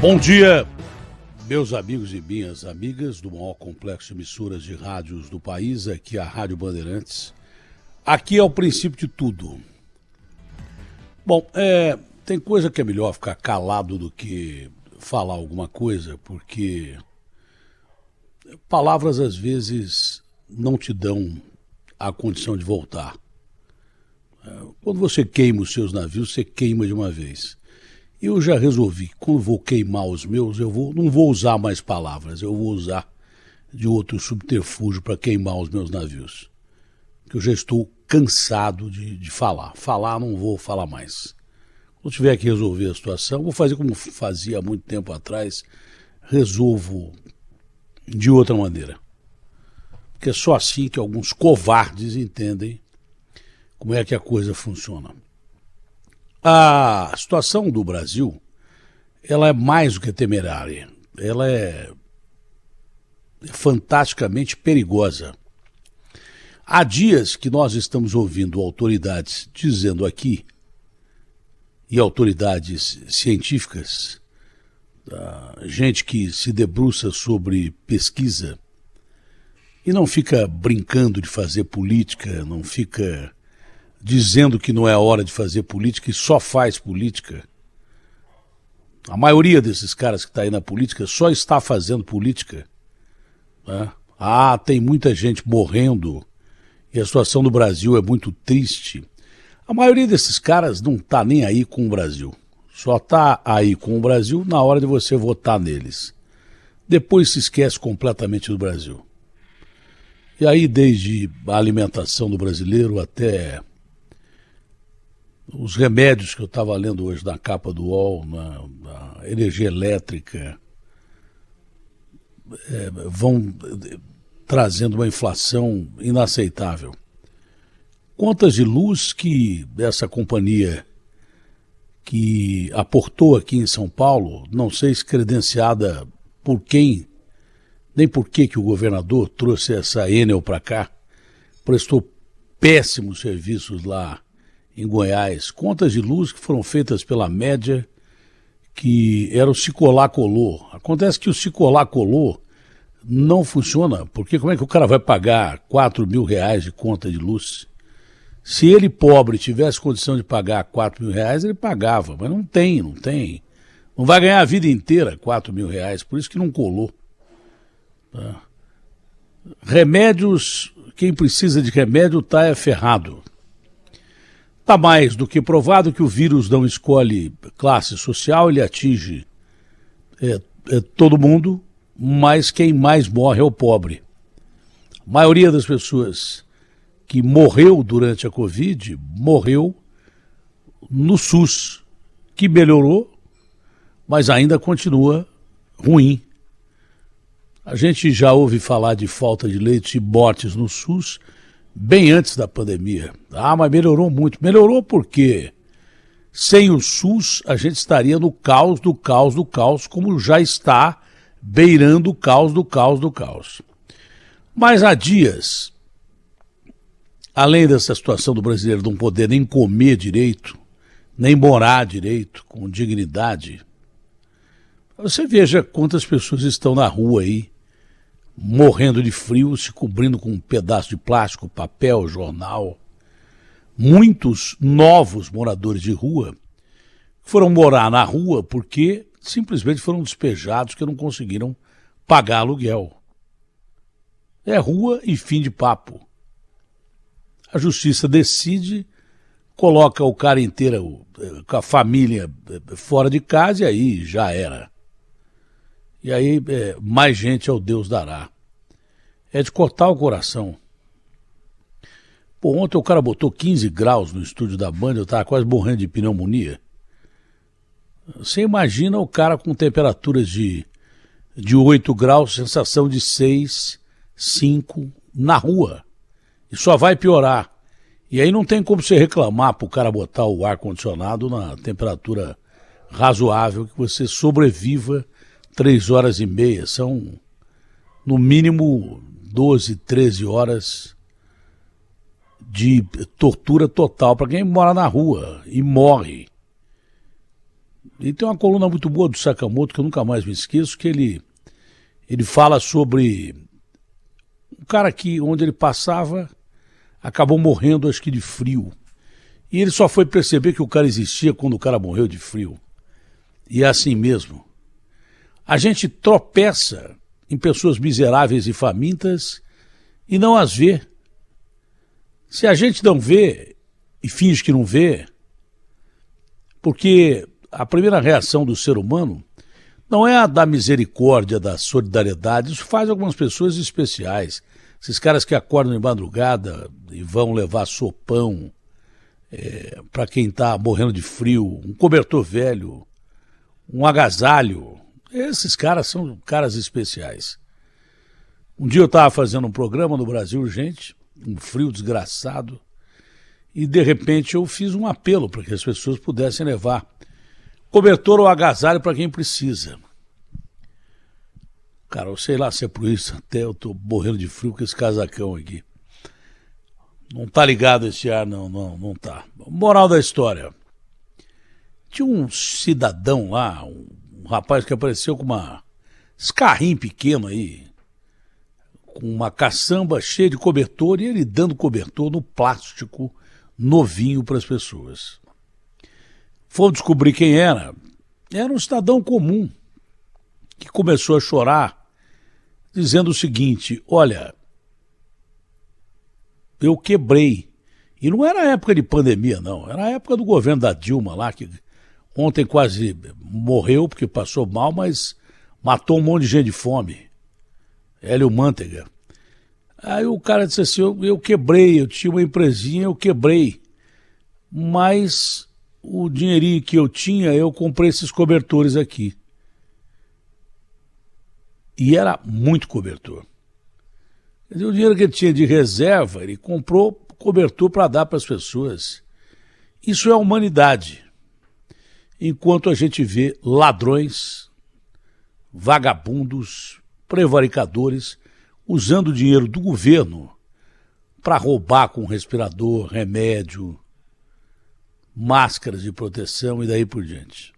Bom dia, meus amigos e minhas amigas do maior complexo de emissoras de rádios do país, aqui a Rádio Bandeirantes. Aqui é o princípio de tudo. Bom, tem coisa que é melhor ficar calado do que falar alguma coisa, porque palavras às vezes não te dão a condição de voltar. Quando você queima os seus navios, você queima de uma vez. Eu já resolvi, quando vou queimar os meus, não vou usar mais palavras, eu vou usar de outro subterfúgio para queimar os meus navios. Que eu já estou cansado de falar. Falar, não vou falar mais. Quando tiver que resolver a situação, vou fazer como fazia há muito tempo atrás, resolvo de outra maneira. Porque é só assim que alguns covardes entendem como é que a coisa funciona. A situação do Brasil, ela é mais do que temerária. Ela é fantasticamente perigosa. Há dias que nós estamos ouvindo autoridades dizendo aqui, e autoridades científicas, gente que se debruça sobre pesquisa e não fica brincando de fazer política, não fica dizendo que não é hora de fazer política e só faz política. A maioria desses caras que está aí na política só está fazendo política. Né? Tem muita gente morrendo e a situação do Brasil é muito triste. A maioria desses caras não está nem aí com o Brasil. Só está aí com o Brasil na hora de você votar neles. Depois se esquece completamente do Brasil. E aí, desde a alimentação do brasileiro até os remédios que eu estava lendo hoje na capa do UOL, na energia elétrica, vão trazendo uma inflação inaceitável. Contas de luz que essa companhia que aportou aqui em São Paulo, não sei se credenciada por quem, nem por que o governador trouxe essa Enel para cá, prestou péssimos serviços lá em Goiás, contas de luz que foram feitas pela média, que era o se colar colou. Acontece que o se colar colou não funciona, porque como é que o cara vai pagar R$4.000 de conta de luz? Se ele, pobre, tivesse condição de pagar R$4.000, ele pagava, mas não tem. Não vai ganhar a vida inteira R$4.000, por isso que não colou. Tá? Remédios, quem precisa de remédio está ferrado. Está mais do que provado que o vírus não escolhe classe social, ele atinge todo mundo, mas quem mais morre é o pobre. A maioria das pessoas que morreu durante a Covid morreu no SUS, que melhorou, mas ainda continua ruim. A gente já ouve falar de falta de leitos e mortes no SUS bem antes da pandemia. Mas melhorou muito. Melhorou porque sem o SUS a gente estaria no caos do caos do caos, como já está beirando o caos do caos do caos. Mas há dias, além dessa situação do brasileiro não poder nem comer direito, nem morar direito, com dignidade, você veja quantas pessoas estão na rua aí, morrendo de frio, se cobrindo com um pedaço de plástico, papel, jornal. Muitos novos moradores de rua foram morar na rua porque simplesmente foram despejados, que não conseguiram pagar aluguel. É rua e fim de papo. A justiça decide, coloca o cara inteiro, com a família fora de casa, e aí já era. E aí mais gente ao Deus dará. É de cortar o coração. Ontem o cara botou 15 graus no estúdio da Band, eu estava quase morrendo de pneumonia. Você imagina o cara com temperaturas de 8 graus, sensação de 6, 5, na rua. E só vai piorar. E aí não tem como você reclamar para o cara botar o ar-condicionado na temperatura razoável, que você sobreviva 3 horas e meia. São, no mínimo, 12, 13 horas de tortura total para quem mora na rua e morre. E tem uma coluna muito boa do Sakamoto, que eu nunca mais me esqueço, que ele fala sobre um cara que, onde ele passava, acabou morrendo, acho que de frio. E ele só foi perceber que o cara existia quando o cara morreu de frio. E é assim mesmo. A gente tropeça em pessoas miseráveis e famintas e não as vê. Se a gente não vê e finge que não vê, porque a primeira reação do ser humano não é a da misericórdia, da solidariedade, isso faz algumas pessoas especiais. Esses caras que acordam de madrugada e vão levar sopão para quem está morrendo de frio, um cobertor velho, um agasalho, esses caras são caras especiais. Um dia eu estava fazendo um programa no Brasil Urgente, um frio desgraçado, e de repente eu fiz um apelo para que as pessoas pudessem levar cobertor ou agasalho para quem precisa. Cara, eu sei lá se é por isso, até eu tô morrendo de frio com esse casacão aqui. Não tá ligado esse ar, não tá. Moral da história. Tinha um cidadão lá, um rapaz que apareceu com esse carrinho pequeno aí, com uma caçamba cheia de cobertor, e ele dando cobertor no plástico novinho para as pessoas. Fomos descobrir quem era. Era um cidadão comum que começou a chorar, dizendo o seguinte: olha, eu quebrei. E não era época de pandemia, não. Era a época do governo da Dilma lá, que ontem quase morreu porque passou mal, mas matou um monte de gente de fome. Hélio Manteiga. Aí o cara disse assim: eu quebrei, eu tinha uma empresinha, eu quebrei. Mas o dinheirinho que eu tinha, eu comprei esses cobertores aqui. E era muito cobertor. Quer dizer, o dinheiro que ele tinha de reserva, ele comprou cobertor para dar para as pessoas. Isso é humanidade. Enquanto a gente vê ladrões, vagabundos, prevaricadores, usando o dinheiro do governo para roubar com respirador, remédio, máscaras de proteção e daí por diante.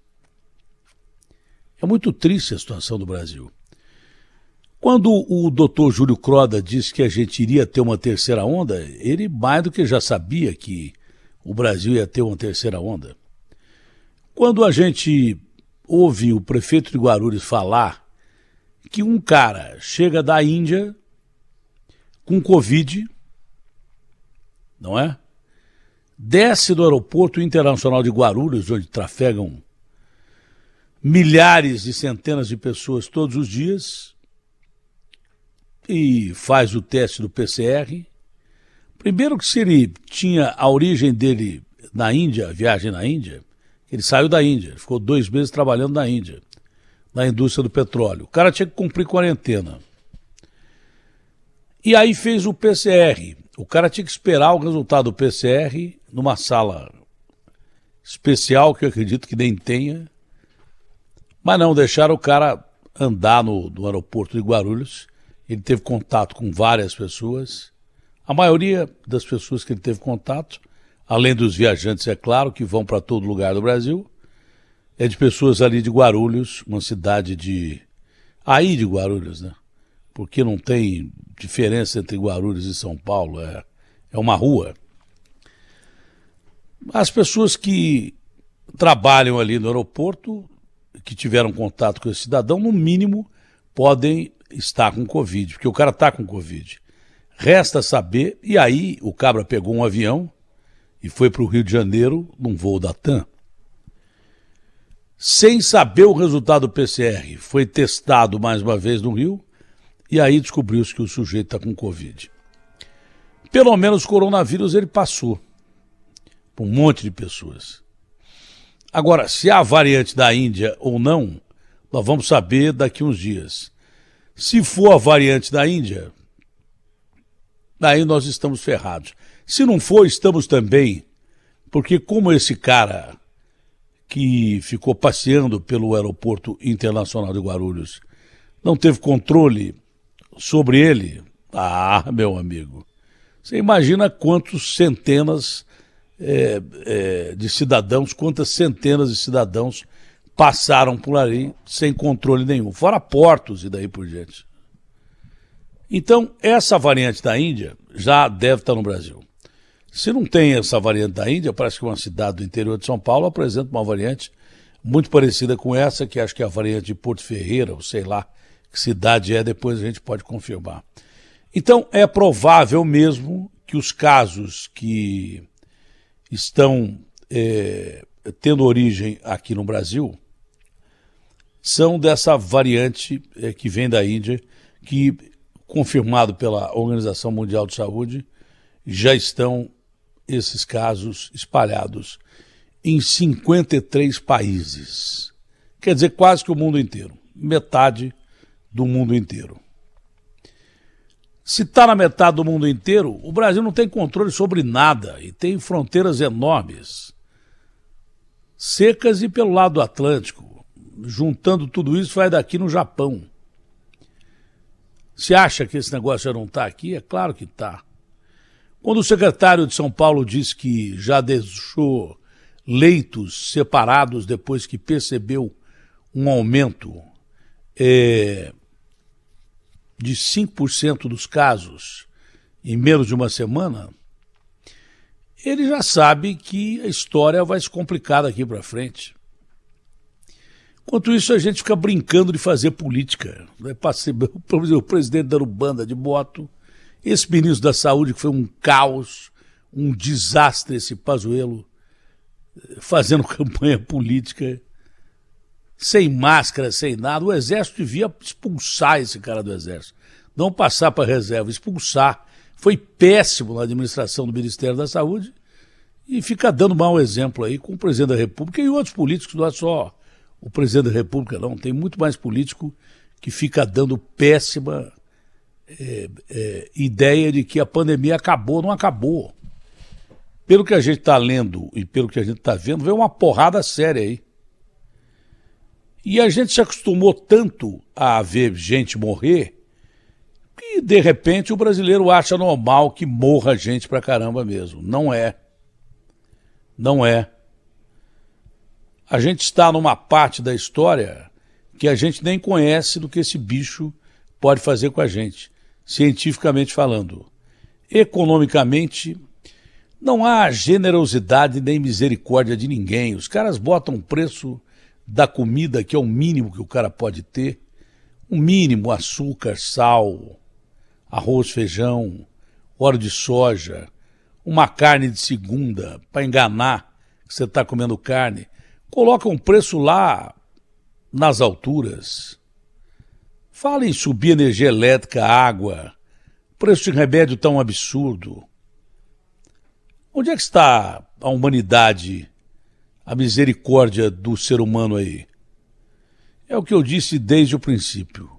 É muito triste a situação do Brasil. Quando o doutor Júlio Croda disse que a gente iria ter uma terceira onda, ele mais do que já sabia que o Brasil ia ter uma terceira onda. Quando a gente ouve o prefeito de Guarulhos falar que um cara chega da Índia com Covid, não é? Desce do aeroporto internacional de Guarulhos, onde trafegam milhares e centenas de pessoas todos os dias, e faz o teste do PCR. Primeiro que se ele tinha a origem dele na Índia, a viagem na Índia, ele saiu da Índia, ele ficou 2 meses trabalhando na Índia, na indústria do petróleo. O cara tinha que cumprir quarentena. E aí fez o PCR. O cara tinha que esperar o resultado do PCR numa sala especial, que eu acredito que nem tenha. Mas não, deixaram o cara andar no aeroporto de Guarulhos. Ele teve contato com várias pessoas. A maioria das pessoas que ele teve contato, além dos viajantes, é claro, que vão para todo lugar do Brasil, é de pessoas ali de Guarulhos, uma cidade aí de Guarulhos, né? Porque não tem diferença entre Guarulhos e São Paulo, é uma rua. As pessoas que trabalham ali no aeroporto, que tiveram contato com esse cidadão, no mínimo podem estar com Covid, porque o cara está com Covid. Resta saber, e aí o cabra pegou um avião e foi para o Rio de Janeiro num voo da TAM. Sem saber o resultado do PCR, foi testado mais uma vez no Rio, e aí descobriu-se que o sujeito está com Covid. Pelo menos o coronavírus ele passou para um monte de pessoas. Agora, se há variante da Índia ou não, nós vamos saber daqui uns dias. Se for a variante da Índia, aí nós estamos ferrados. Se não for, estamos também, porque como esse cara que ficou passeando pelo aeroporto internacional de Guarulhos não teve controle sobre ele, meu amigo, você imagina quantas centenas de cidadãos passaram por ali sem controle nenhum, fora portos e daí por diante. Então, essa variante da Índia já deve estar no Brasil. Se não tem essa variante da Índia, parece que uma cidade do interior de São Paulo apresenta uma variante muito parecida com essa, que acho que é a variante de Porto Ferreira, ou sei lá que cidade é, depois a gente pode confirmar. Então, é provável mesmo que os casos que estão tendo origem aqui no Brasil são dessa variante que vem da Índia, que, confirmado pela Organização Mundial de Saúde, já estão esses casos espalhados em 53 países. Quer dizer, quase que o mundo inteiro. Metade do mundo inteiro. Se está na metade do mundo inteiro, o Brasil não tem controle sobre nada e tem fronteiras enormes, secas e pelo lado do Atlântico. Juntando tudo isso, vai daqui no Japão. Você acha que esse negócio já não está aqui? É claro que está. Quando o secretário de São Paulo disse que já deixou leitos separados depois que percebeu um aumento de 5% dos casos em menos de uma semana, ele já sabe que a história vai se complicar daqui para frente. Enquanto isso, a gente fica brincando de fazer política. O presidente dando banda de moto, esse ministro da Saúde que foi um caos, um desastre, esse Pazuello, fazendo campanha política, sem máscara, sem nada. O Exército devia expulsar esse cara do Exército. Não passar para a reserva, expulsar. Foi péssimo na administração do Ministério da Saúde e fica dando mau exemplo aí com o presidente da República e outros políticos, não é só o presidente da República, não. Tem muito mais político que fica dando péssima ideia de que a pandemia acabou. Não acabou. Pelo que a gente está lendo e pelo que a gente está vendo, veio uma porrada séria aí. E a gente se acostumou tanto a ver gente morrer que, de repente, o brasileiro acha normal que morra gente pra caramba mesmo. Não é. Não é. A gente está numa parte da história que a gente nem conhece do que esse bicho pode fazer com a gente, cientificamente falando. Economicamente, não há generosidade nem misericórdia de ninguém. Os caras botam o preço da comida, que é o mínimo que o cara pode ter, o mínimo: açúcar, sal, arroz, feijão, óleo de soja, uma carne de segunda, para enganar que você está comendo carne. Coloca um preço lá nas alturas. Fala em subir energia elétrica, água, preço de remédio tão absurdo. Onde é que está a humanidade, a misericórdia do ser humano aí? É o que eu disse desde o princípio.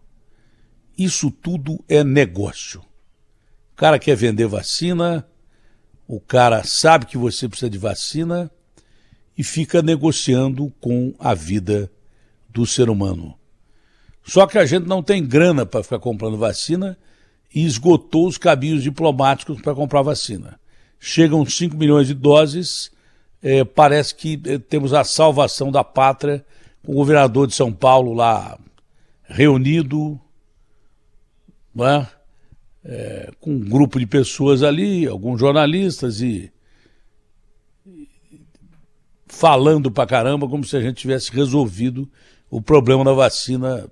Isso tudo é negócio. O cara quer vender vacina, o cara sabe que você precisa de vacina e fica negociando com a vida do ser humano. Só que a gente não tem grana para ficar comprando vacina e esgotou os caminhos diplomáticos para comprar vacina. Chegam 5 milhões de doses, parece que temos a salvação da pátria, com o governador de São Paulo lá reunido, né? Com um grupo de pessoas ali, alguns jornalistas, e falando pra caramba como se a gente tivesse resolvido o problema da vacina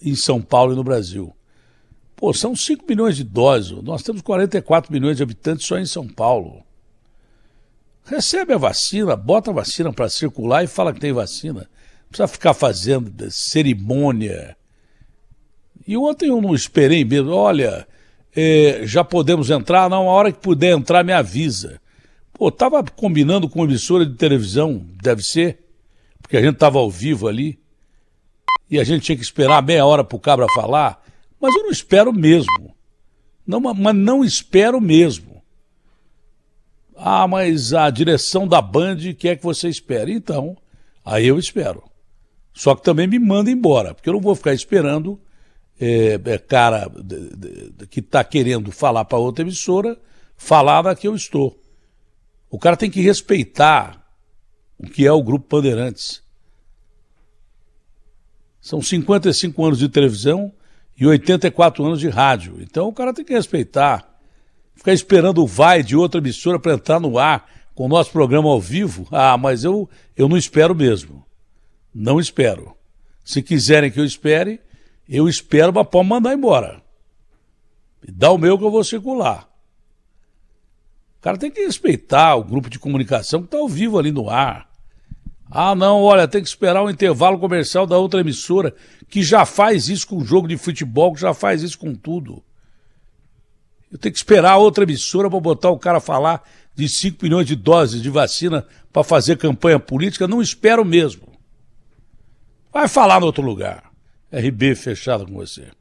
em São Paulo e no Brasil. Pô, são 5 milhões de doses, nós temos 44 milhões de habitantes só em São Paulo. Recebe a vacina, bota a vacina para circular e fala que tem vacina. Não precisa ficar fazendo cerimônia. E ontem eu não esperei mesmo, olha, já podemos entrar? Não, a hora que puder entrar me avisa. Pô, tava combinando com uma emissora de televisão, deve ser, porque a gente tava ao vivo ali, e a gente tinha que esperar meia hora pro cabra falar, mas eu não espero mesmo. Não, mas não espero mesmo. Ah, mas a direção da Band quer que você espere. Então, aí eu espero. Só que também me manda embora, porque eu não vou ficar esperando cara que está querendo falar para outra emissora falar da que eu estou. O cara tem que respeitar o que é o Grupo Bandeirantes. São 55 anos de televisão e 84 anos de rádio. Então o cara tem que respeitar. Ficar esperando o vai de outra emissora para entrar no ar com o nosso programa ao vivo, mas eu não espero mesmo. Não espero. Se quiserem que eu espero, mas pode mandar embora. E dá o meu que eu vou circular. O cara tem que respeitar o grupo de comunicação que está ao vivo ali no ar. Não, olha, tem que esperar o intervalo comercial da outra emissora, que já faz isso com jogo de futebol, que já faz isso com tudo. Eu tenho que esperar a outra emissora para botar o cara a falar de 5 milhões de doses de vacina para fazer campanha política. Não espero mesmo. Vai falar em outro lugar. RB fechado com você.